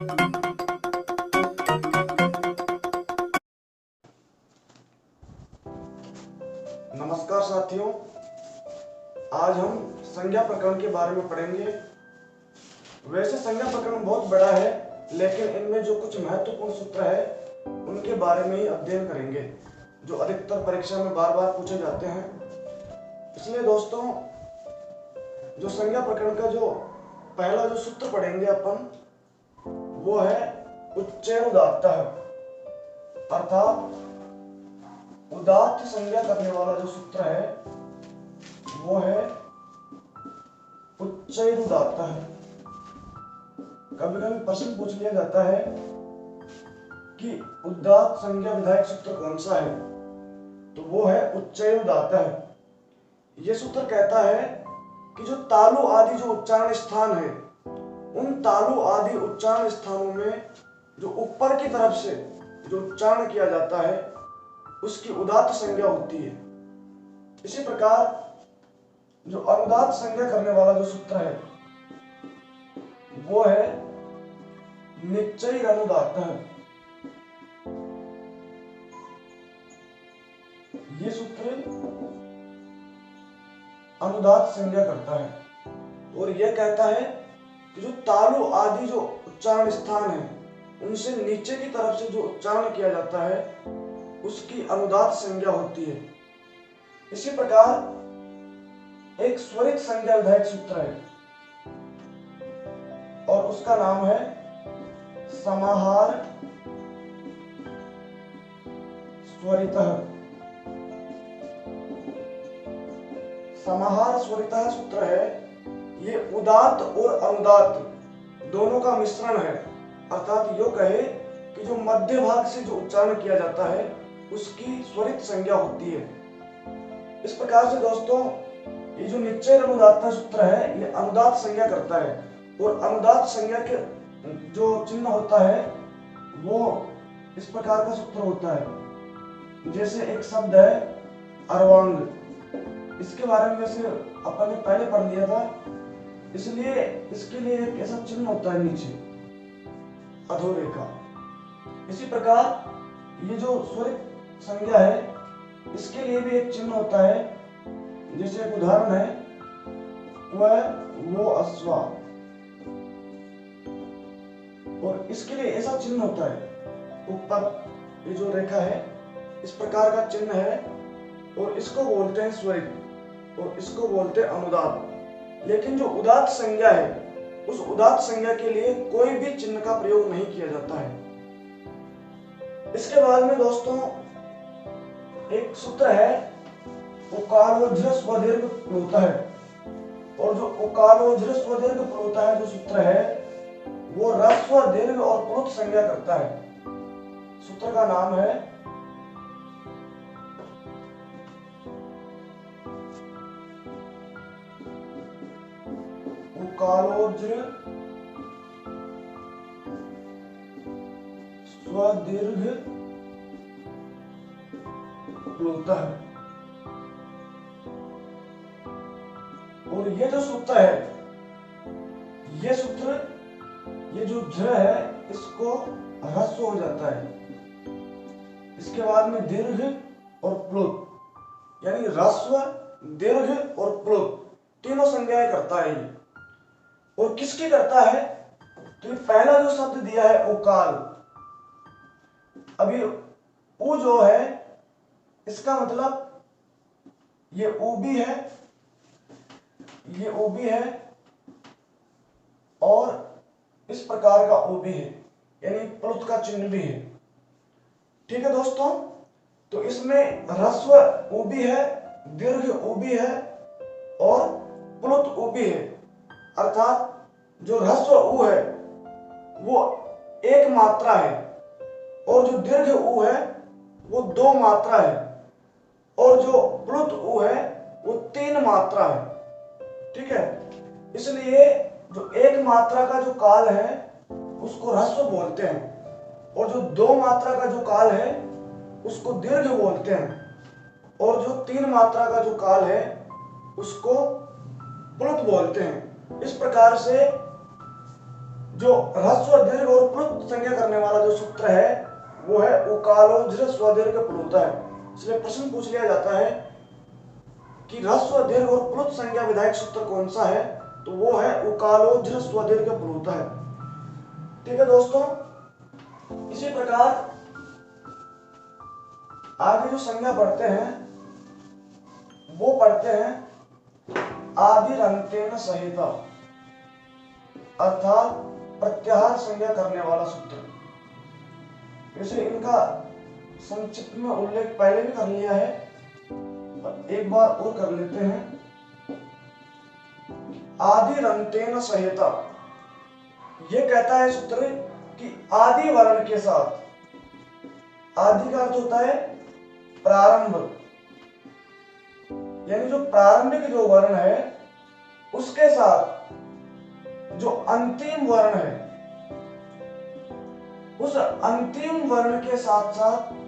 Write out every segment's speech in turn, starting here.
नमस्कार साथियों, आज हम संज्ञा प्रकरण के बारे में पढ़ेंगे। वैसे संज्ञा प्रकरण बहुत बड़ा है, लेकिन इनमें जो कुछ महत्वपूर्ण सूत्र है उनके बारे में ही अध्ययन करेंगे, जो अधिकतर परीक्षा में बार बार पूछे जाते हैं। इसलिए दोस्तों, जो संज्ञा प्रकरण का जो पहला जो सूत्र पढ़ेंगे अपन, वो है उच्चैरुदात्तः, अर्थात उदात्त संज्ञा करने वाला जो सूत्र है वो है उच्चैरुदात्तः। कभी कभी प्रश्न पूछ लिया जाता है कि उदात्त संज्ञा विधायक सूत्र कौन सा है, तो वो है उच्चैरुदात्तः। ये सूत्र कहता है कि जो तालु आदि जो उच्चारण स्थान है, उन तालु आदि उच्चारण स्थानों में जो ऊपर की तरफ से जो उच्चारण किया जाता है उसकी उदात्त संज्ञा होती है। इसी प्रकार जो अनुदात्त संज्ञा करने वाला जो सूत्र है वो है निश्चैरनुदात्तः। ये सूत्र अनुदात्त संज्ञा करता है और यह कहता है कि जो तालु आदि जो उच्चारण स्थान है उनसे नीचे की तरफ से जो उच्चारण किया जाता है उसकी अनुदात्त संज्ञा होती है। इसी प्रकार एक स्वरित संज्ञा विधायक सूत्र है और उसका नाम है समाहार स्वरितः। समाहार स्वरितः सूत्र है, ये उदात्त और अनुदात्त दोनों का मिश्रण है। अर्थात यो कहे कि जो मध्य भाग से जो उच्चारण किया जाता है उसकी स्वरित संज्ञा होती है। इस प्रकार से दोस्तों, ये जो निश्चैरनुदात्तः सूत्र है ये अनुदात्त संज्ञा करता है और अनुदात्त संज्ञा के जो चिन्ह होता है वो इस प्रकार का सूत्र होता है। जैसे एक शब्द है अर्वांग, इसके बारे में वैसे अपन ने पहले पढ़ लिया था, इसलिए इसके लिए एक ऐसा चिन्ह होता है नीचे अधोरेखा। इसी प्रकार ये जो स्वरित संज्ञा है इसके लिए भी एक चिन्ह होता है। जैसे एक उदाहरण है वह वो अश्वा, और इसके लिए ऐसा चिन्ह होता है ऊपर ये जो रेखा है इस प्रकार का चिन्ह है और इसको बोलते हैं स्वरित और इसको बोलते हैं अनुदात्त। लेकिन जो उदात्त संज्ञा है उस उदात्त संज्ञा के लिए कोई भी चिन्ह का प्रयोग नहीं किया जाता है। इसके बाद में दोस्तों एक सूत्र है उकारोज्झ्र स्वदीर्घ प्लुतः, और जो उकारोज्झ्र स्वदीर्घ प्लुतः जो सूत्र है वो ह्रस्व दीर्घ और प्लुत संज्ञा करता है। सूत्र का नाम है उकारोज्झ्र स्वदीर्घ प्लुतः। और ये जो सूत्र है, ये सूत्र, ये जो झ है इसको ह्रस्व हो जाता है। इसके बाद में दीर्घ और प्लुत, यानी ह्रस्व, दीर्घ और प्लुत तीनों संज्ञाएं करता है ये। और किसकी करता है, तो ये पहला जो शब्द दिया है उकाल, अभी उ जो है इसका मतलब ये ऊ भी है, ये ऊ भी है और इस प्रकार का ऊ भी है, यानी प्लुत का चिन्ह भी है। ठीक है दोस्तों, तो इसमें ह्रस्व ऊ भी है, दीर्घ ऊ भी है और प्लुत ऊ भी है। अर्थात जो ह्रस्व ऊ है वो एक मात्रा है और जो दीर्घ ऊ है वो दो मात्रा है और जो प्लुत ऊ है वो तीन मात्रा है। ठीक है, इसलिए जो एक मात्रा का जो काल है उसको ह्रस्व बोलते हैं और जो दो मात्रा का जो काल है उसको दीर्घ बोलते हैं और जो तीन मात्रा का जो काल है उसको प्लुत बोलते हैं। इस प्रकार से जो ह्रस्व, दीर्घ और ह्रस्व दीर्घ प्लुत है। इसलिए प्रश्न पूछ लिया जाता है कि ह्रस्व दीर्घ और प्लुत संज्ञा विधायक सूत्र कौन सा है, तो वो है उकालो ह्रस्व दीर्घ प्लुत है। ठीक है दोस्तों, इसी प्रकार आगे जो संज्ञा पढ़ते हैं वो पढ़ते हैं आदिरंतेन सहिता, अर्थात प्रत्याहार संज्ञा करने वाला सूत्र। जैसे इनका संक्षिप्त में उल्लेख पहले भी कर लिया है, एक बार और कर लेते हैं। आदिरंतेन सहिता, ये कहता है सूत्र कि आदि वर्ण के साथ, आदि का अर्थ होता है प्रारंभ, यानी जो प्रारंभिक जो वर्ण है उसके साथ जो अंतिम वर्ण है, उस अंतिम वर्ण के साथ साथ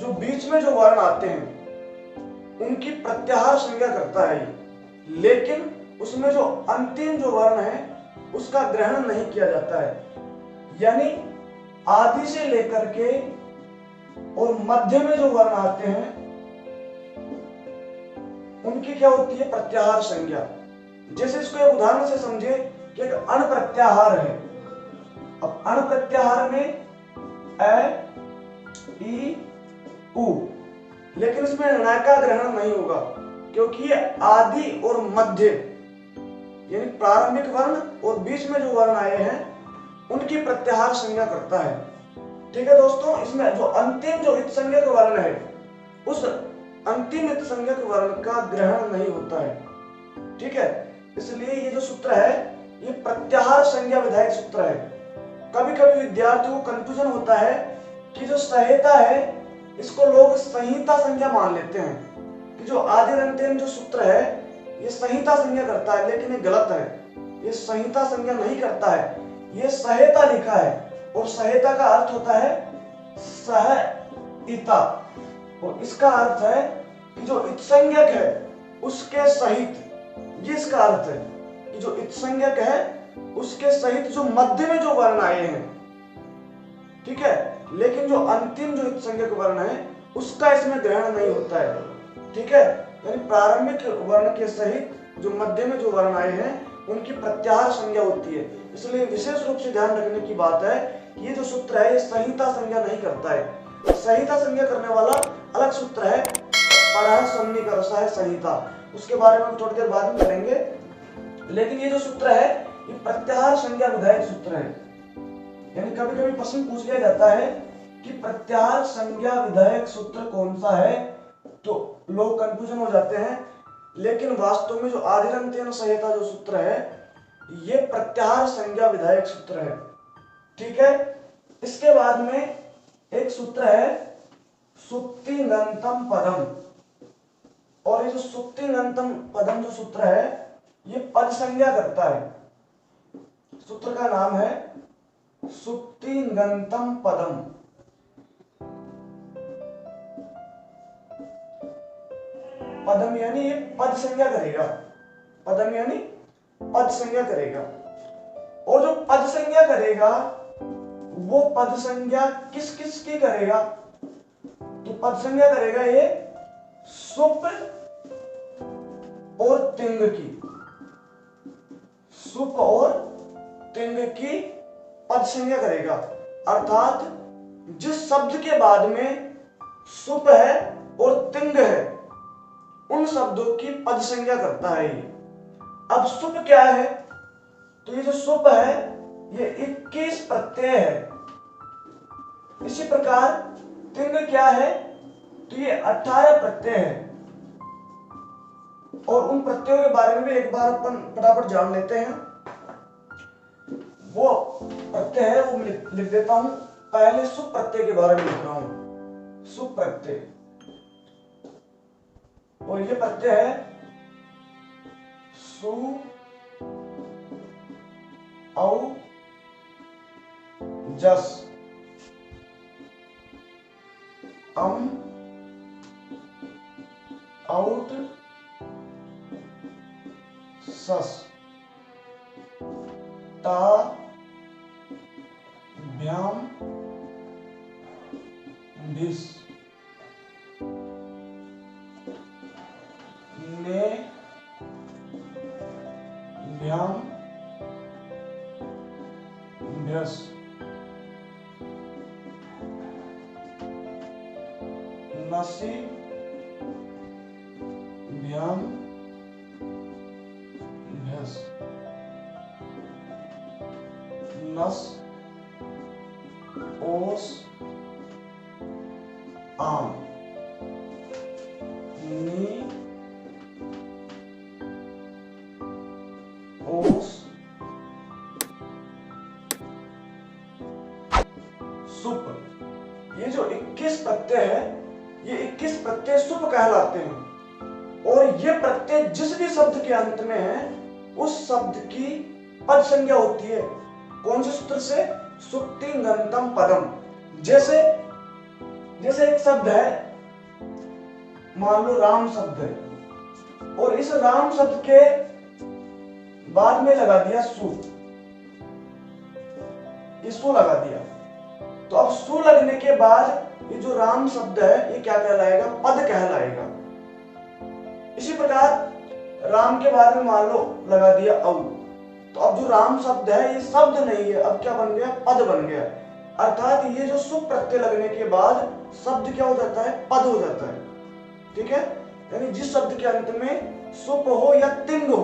जो बीच में जो वर्ण आते हैं उनकी प्रत्याहार संज्ञा करता है। लेकिन उसमें जो अंतिम जो वर्ण है उसका ग्रहण नहीं किया जाता है, यानी आदि से लेकर के और मध्य में जो वर्ण आते हैं उनकी क्या होती है, प्रत्याहार संज्ञा। जैसे इसको एक उदाहरण से समझे कि एक अण प्रत्याहार है। अब अण प्रत्याहार में ए, ई, उ, लेकिन इसमें ण का ग्रहण नहीं होगा क्योंकि ये आदि और मध्य यानी प्रारंभिक वर्ण और बीच में जो वर्ण आए हैं उनकी प्रत्याहार संज्ञा करता है। ठीक है दोस्तों, इसमें जो अंतिम जो इत संज्ञक वर्ण है उस अंतिम इत संज्ञक वर्ण का ग्रहण नहीं होता है। ठीक है, इसलिए ये जो सूत्र है ये प्रत्याहार संज्ञा विधायक सूत्र है। कभी कभी विद्यार्थियों को कंफ्यूजन होता है कि जो संहिता है इसको लोग संहिता संज्ञा मान लेते हैं कि जो आदिरंतेन जो सूत्र है ये संहिता संज्ञा करता है, लेकिन ये गलत है। ये संहिता संज्ञा नहीं करता है, ये संहिता लिखा है और संहिता का अर्थ होता है सहइता, और इसका अर्थ है कि जो इत संज्ञक है उसके सहित, ये इसका अर्थ है कि जो इत संज्ञक है उसके सहित जो मध्य में जो वर्ण आए हैं, ठीक है, लेकिन जो अंतिम जो इत संज्ञक वर्ण है उसका इसमें ग्रहण नहीं होता है। ठीक है, यानी प्रारंभिक वर्ण के सहित जो मध्य में जो वर्ण आए हैं उनकी प्रत्याहार संज्ञा होती है। इसलिए विशेष रूप से ध्यान रखने की बात है कि ये जो सूत्र है ये संहिता संज्ञा नहीं करता है। संहिता संज्ञा करने वाला अलग सूत्र है, पराह सन्निकर्षः है संहिता, उसके बारे में थोड़ी देर बाद में करेंगे। लेकिन ये जो सूत्र है ये प्रत्याहार संज्ञा विधायक सूत्र है। यानी कभी कभी प्रश्न पूछ लिया जाता है कि प्रत्याहार संज्ञा विधायक सूत्र कौन सा है, तो लोग कंफ्यूजन हो जाते हैं। लेकिन वास्तव में जो आदिरंतेन संहिता जो सूत्र है ये प्रत्याहार संज्ञा विधायक सूत्र है। ठीक है, इसके बाद में एक सूत्र है सुप्तिङन्तम पदम, और ये जो सुप्तिङन्तम पदम जो सूत्र है ये पद संज्ञा करता है। सूत्र का नाम है सुप्तिङन्तम पदम। पदम यानी ये पद संज्ञा करेगा, पदम यानी पद संज्ञा करेगा। और जो पद संज्ञा करेगा वो पद संज्ञा किस किस की करेगा, तो पद संज्ञा करेगा ये सुप और तिंग की, सुप और तिंग की पद संज्ञा करेगा। अर्थात जिस शब्द के बाद में सुप है और तिंग है उन शब्दों की पद संज्ञा करता है ये। अब सुप क्या है, तो ये जो सुप है ये 21 प्रत्यय है। इसी प्रकार तिंग क्या है, तो ये 18 प्रत्यय है। और उन प्रत्ययों के बारे में भी एक बार अपन फटाफट जान लेते हैं। वो प्रत्यय है वो लिख देता हूं। पहले सुप प्रत्यय के बारे में लिख रहा हूं, सुप प्रत्यय, और ये प्रत्यय है सु औ जस अम औट सस ता भ्याम भिस, ने, भ्याम, भ्यस, नसि, भ्याम, भ्यस, नस, ओस, आम, नी, ओस, सुप। ये जो 21 प्रत्यय है, ये 21 प्रत्यय सुप कहलाते हैं। और ये प्रत्यय जिस भी शब्द के अंत में है उस शब्द की पद संज्ञा होती है। कौन से सूत्र से? सुप्तिंगंतम पदम। जैसे एक शब्द है, मान लो राम शब्द है, और इस राम शब्द के बाद में लगा दिया सु, ये सु लगा दिया, तो अब सु लगने के बाद ये जो राम शब्द है ये क्या कहलाएगा? पद कहलाएगा। इसी प्रकार राम के बाद में मान लो लगा दिया औ, तो अब जो राम शब्द है ये शब्द नहीं है, अब क्या बन गया? पद बन गया। अर्थात ये जो सुप प्रत्यय लगने के बाद शब्द क्या हो जाता है? पद हो जाता है। ठीक है, यानी जिस शब्द के अंत में सुप हो या तिंग हो।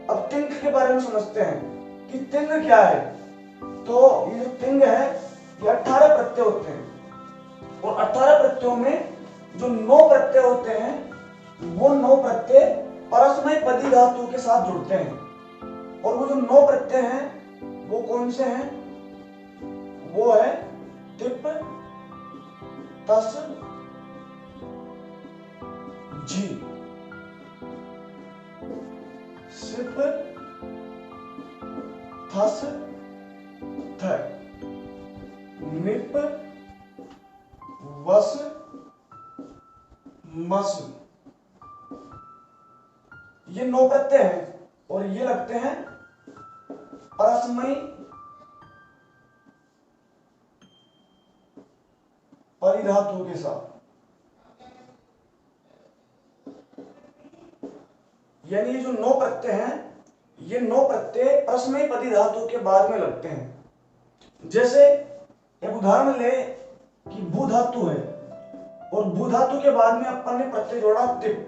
अब तिंग के बारे में समझते हैं कि तिंग क्या है। तो ये जो तिंग है ये 18 प्रत्यय होते हैं, और 18 प्रत्ययों में जो 9 प्रत्यय होते हैं वो 9 प्रत्यय परस्मय पदी धातु के साथ जुड़ते हैं। और वो जो 9 प्रत्यय हैं वो कौन से हैं? वो है तिप, तस, जी, सिप, थस, थ, निप, वस, मस। ये 9 प्रत्यय हैं और ये लगते हैं परस्मय परिधातु के साथ। यानी ये जो 9 प्रत्यय हैं ये 9 प्रत्यय परस्मय परिधातु के बाद में लगते हैं। जैसे एक उदाहरण ले कि भू धातु है और भू धातु के बाद में अपन ने प्रत्यय जोड़ा तिप,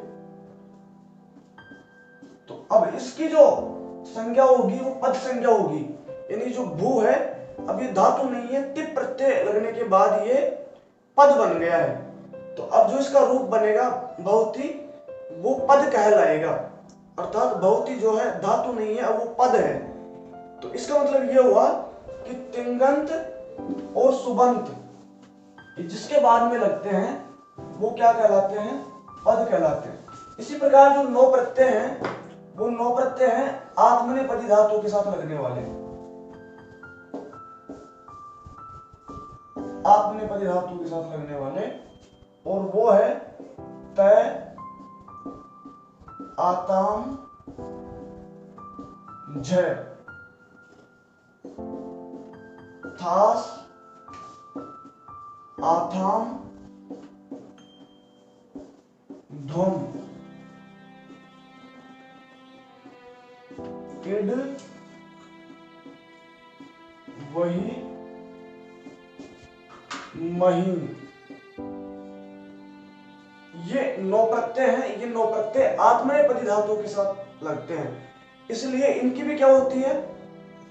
तो अब इसकी जो संज्ञा होगी वो पद संज्ञा होगी। यानी जो भू है अब ये धातु नहीं है, तिप प्रत्यय लगने के बाद ये पद बन गया है। तो अब जो इसका रूप बनेगा भवती, वो पद कहलाएगा। अर्थात भवती जो है धातु नहीं है, अब वो पद है। तो इसका मतलब ये हुआ कि तिंगंत और सुबंत जिसके बाद में लगते हैं वो क्या कहलाते हैं? पद कहलाते हैं। इसी प्रकार जो 9 प्रत्यय हैं वो 9 प्रत्यय हैं आत्मनेपदी धातु के साथ लगने वाले, आत्मनेपदी धातु के साथ लगने वाले, और वो है तय, आताम, जय, थास, आथाम, धुम, इड, वही, महीन। ये 9 प्रत्यय हैं। ये 9 प्रत्यय आत्मनेपदी धातु के साथ लगते हैं, इसलिए इनकी भी क्या होती है?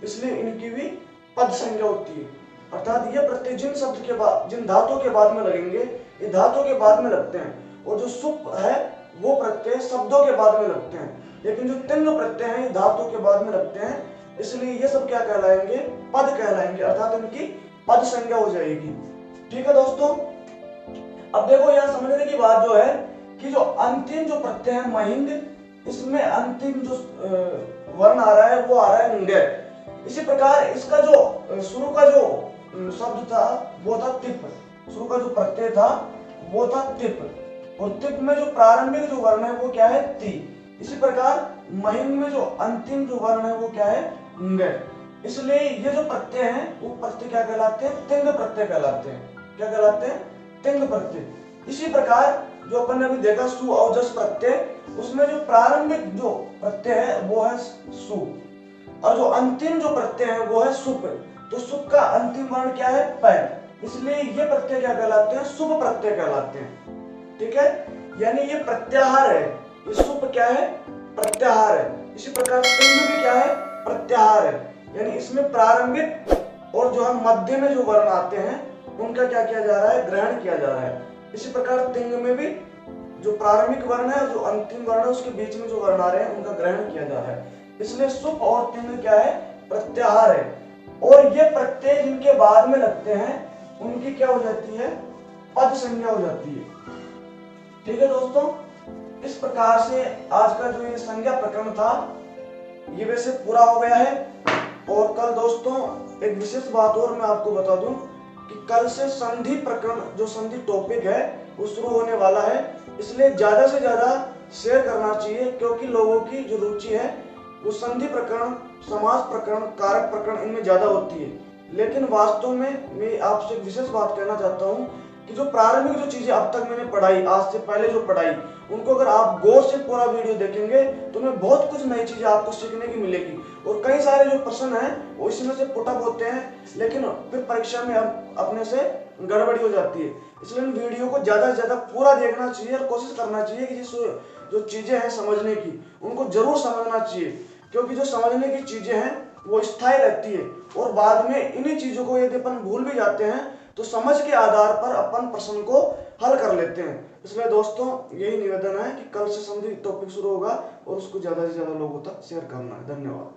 इसलिए इनकी भी पद संज्ञा होती है। अर्थात ये प्रत्यय जिन शब्द के बाद, जिन धातु के बाद में लगेंगे ये धातु के बाद में लगते हैं, और जो सुप है वो प्रत्यय शब्दों के बाद में लगते हैं। लेकिन जो तिंग प्रत्यय हैं ये धातु के बाद में लगते हैं, इसलिए ये सब क्या कहलाएंगे? पद कहलाएंगे। अर्थात इनकी पद संज्ञा हो जाएगी। ठीक है दोस्तों, अब देखो यहाँ समझने की बात जो है कि जो अंतिम जो प्रत्यय है महिंद, इसमें अंतिम जो वर्ण आ रहा है वो आ रहा है ंग। इसी प्रकार इसका जो शुरू का जो शब्द था वो था तिप, शुरू का जो प्रत्यय था वो था तिप, और तिप में जो प्रारंभिक जो वर्ण है वो क्या है? ती। इसी प्रकार महिंद में जो अंतिम जो वर्ण है वो क्या है? ंग। इसलिए ये जो प्रत्यय हैं वो प्रत्यय क्या कहलाते हैं? तिंग प्रत्यय कहलाते हैं। क्या कहलाते हैं? तिंग प्रत्यय। इसी प्रकार जो अपन ने अभी देखा सु औजस प्रत्यय, उसमें जो प्रारंभिक जो प्रत्यय है वो है सु, और जो अंतिम जो प्रत्यय है वो है सुप। तो सुप का अंतिम वर्ण क्या है? प। इसलिए ये प्रत्यय क्या कहलाते हैं? शुभ प्रत्यय कहलाते हैं। ठीक है, यानी ये प्रत्याहार है। ये सुप क्या है? प्रत्याहार है। इसी प्रकार तिंग भी क्या है? प्रत्याहार है। यानी इसमें प्रारंभिक और जो है मध्य में जो वर्ण आते हैं उनका क्या किया जा रहा है? ग्रहण किया जा रहा है। इसी प्रकार तिंग में भी जो प्रारंभिक वर्ण है, जो अंतिम वर्ण है, उसके बीच में जो वर्ण आ रहे हैं उनका ग्रहण किया जा रहा है। इसलिए सुप और तिंग क्या है? प्रत्याहार है। और ये प्रत्यय जिनके बाद में लगते हैं उनकी क्या हो जाती है? पद संज्ञा हो जाती है। ठीक है दोस्तों, इस प्रकार से आज का जो ये संज्ञा प्रकरण था ये वैसे पूरा हो गया है। और कल दोस्तों एक विशेष बात और मैं आपको बता दूं कि कल से संधि प्रकरण, जो संधि टॉपिक है, वो शुरू होने वाला है। इसलिए ज्यादा से ज्यादा शेयर करना चाहिए, क्योंकि लोगों की जो रुचि है वो संधि प्रकरण, समास प्रकरण, कारक प्रकरण इनमें ज्यादा होती है। लेकिन वास्तव में मैं आपसे एक विशेष बात कहना चाहता हूँ कि जो प्रारंभिक जो चीजें अब तक मैंने पढ़ाई, आज से पहले जो पढ़ाई, उनको अगर आप गौर से पूरा वीडियो देखेंगे तो उनमें बहुत कुछ नई चीजें आपको सीखने की मिलेगी। और कई सारे जो प्रश्न हैं वो इसमें से पुटअप होते हैं, लेकिन फिर परीक्षा में अपने से गड़बड़ी हो जाती है। इसलिए इन वीडियो को ज्यादा से ज्यादा पूरा देखना चाहिए और कोशिश करना चाहिए कि जो चीजें हैं समझने की, उनको जरूर समझना चाहिए, क्योंकि जो समझने की चीजें हैं वो स्थायी रहती है। और बाद में इन्हीं चीजों को यदि अपन भूल भी जाते हैं तो समझ के आधार पर अपन प्रश्न को हल कर लेते हैं। इसलिए दोस्तों यही निवेदन है कि कल से संधि टॉपिक शुरू होगा और उसको ज्यादा से ज्यादा लोगों तक शेयर करना है। धन्यवाद।